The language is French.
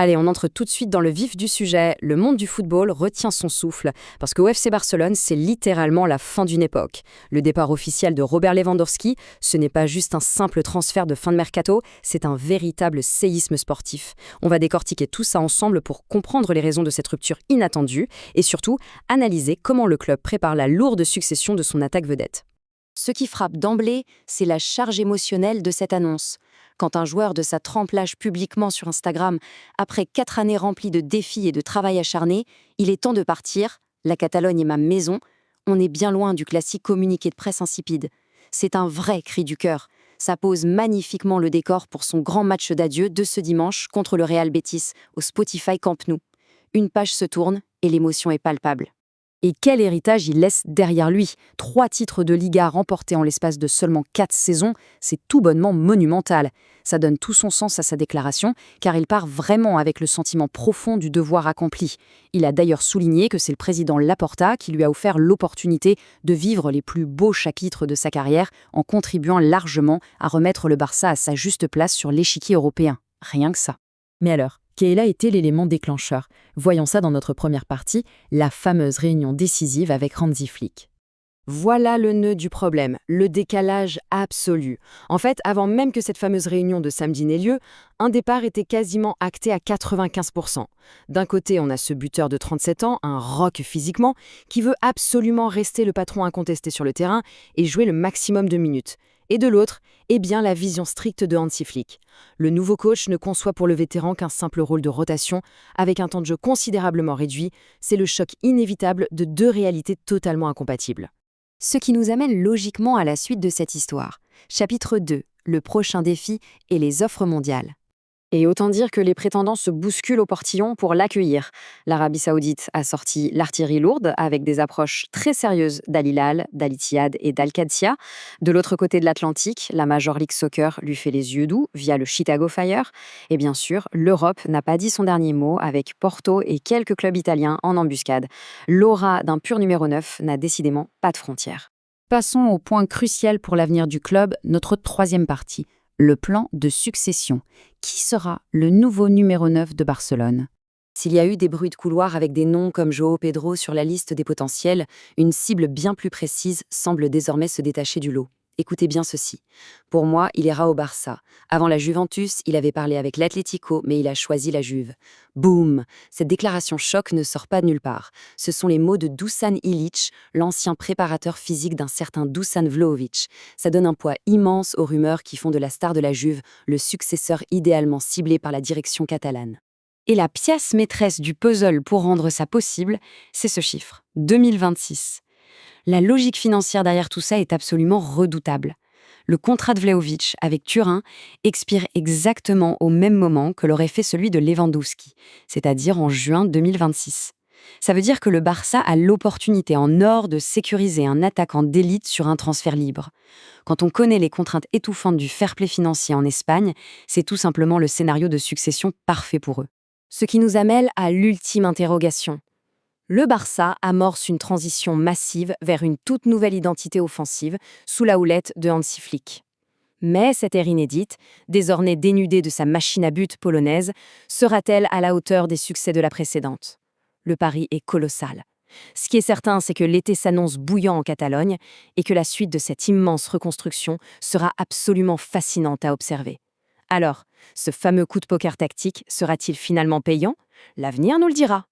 Allez, on entre tout de suite dans le vif du sujet. Le monde du football retient son souffle, parce qu'au FC Barcelone, c'est littéralement la fin d'une époque. Le départ officiel de Robert Lewandowski, ce n'est pas juste un simple transfert de fin de mercato, c'est un véritable séisme sportif. On va décortiquer tout ça ensemble pour comprendre les raisons de cette rupture inattendue, et surtout, analyser comment le club prépare la lourde succession de son attaque vedette. Ce qui frappe d'emblée, c'est la charge émotionnelle de cette annonce. Quand un joueur de sa trempe lâche publiquement sur Instagram, après 4 années remplies de défis et de travail acharné, il est temps de partir, la Catalogne est ma maison, on est bien loin du classique communiqué de presse insipide. C'est un vrai cri du cœur. Ça pose magnifiquement le décor pour son grand match d'adieu de ce dimanche contre le Real Betis au Spotify Camp Nou. Une page se tourne et l'émotion est palpable. Et quel héritage il laisse derrière lui. 3 titres de Liga remportés en l'espace de seulement 4 saisons, c'est tout bonnement monumental. Ça donne tout son sens à sa déclaration, car il part vraiment avec le sentiment profond du devoir accompli. Il a d'ailleurs souligné que c'est le président Laporta qui lui a offert l'opportunité de vivre les plus beaux chapitres de sa carrière en contribuant largement à remettre le Barça à sa juste place sur l'échiquier européen. Rien que ça. Mais alors, quel a été l'élément déclencheur? Voyons ça dans notre première partie, la fameuse réunion décisive avec Hansi Flick. Voilà le nœud du problème, le décalage absolu. En fait, avant même que cette fameuse réunion de samedi n'ait lieu, un départ était quasiment acté à 95%. D'un côté, on a ce buteur de 37 ans, un rock physiquement, qui veut absolument rester le patron incontesté sur le terrain et jouer le maximum de minutes. Et de l'autre, bien la vision stricte de Hansi Flick. Le nouveau coach ne conçoit pour le vétéran qu'un simple rôle de rotation, avec un temps de jeu considérablement réduit. C'est le choc inévitable de 2 réalités totalement incompatibles. Ce qui nous amène logiquement à la suite de cette histoire. Chapitre 2, le prochain défi et les offres mondiales. Et autant dire que les prétendants se bousculent au portillon pour l'accueillir. L'Arabie Saoudite a sorti l'artillerie lourde avec des approches très sérieuses d'Al Hilal, d'Al Ittihad et d'Al Qadsiya. De l'autre côté de l'Atlantique, la Major League Soccer lui fait les yeux doux via le Chicago Fire. Et bien sûr, l'Europe n'a pas dit son dernier mot avec Porto et quelques clubs italiens en embuscade. L'aura d'un pur numéro 9 n'a décidément pas de frontières. Passons au point crucial pour l'avenir du club, notre troisième partie. Le plan de succession. Qui sera le nouveau numéro 9 de Barcelone? S'il y a eu des bruits de couloir avec des noms comme João Pedro sur la liste des potentiels, une cible bien plus précise semble désormais se détacher du lot. Écoutez bien ceci. Pour moi, il ira au Barça. Avant la Juventus, il avait parlé avec l'Atlético, mais il a choisi la Juve. Boum! Cette déclaration choc ne sort pas de nulle part. Ce sont les mots de Dusan Ilić, l'ancien préparateur physique d'un certain Dusan Vlahovic. Ça donne un poids immense aux rumeurs qui font de la star de la Juve le successeur idéalement ciblé par la direction catalane. Et la pièce maîtresse du puzzle pour rendre ça possible, c'est ce chiffre, 2026. La logique financière derrière tout ça est absolument redoutable. Le contrat de Vlahovic avec Turin expire exactement au même moment que l'aurait fait celui de Lewandowski, c'est-à-dire en juin 2026. Ça veut dire que le Barça a l'opportunité en or de sécuriser un attaquant d'élite sur un transfert libre. Quand on connaît les contraintes étouffantes du fair-play financier en Espagne, c'est tout simplement le scénario de succession parfait pour eux. Ce qui nous amène à l'ultime interrogation. Le Barça amorce une transition massive vers une toute nouvelle identité offensive sous la houlette de Hansi Flick. Mais cette ère inédite, désormais dénudée de sa machine à but polonaise, sera-t-elle à la hauteur des succès de la précédente? Le pari est colossal. Ce qui est certain, c'est que l'été s'annonce bouillant en Catalogne et que la suite de cette immense reconstruction sera absolument fascinante à observer. Alors, ce fameux coup de poker tactique sera-t-il finalement payant? L'avenir nous le dira.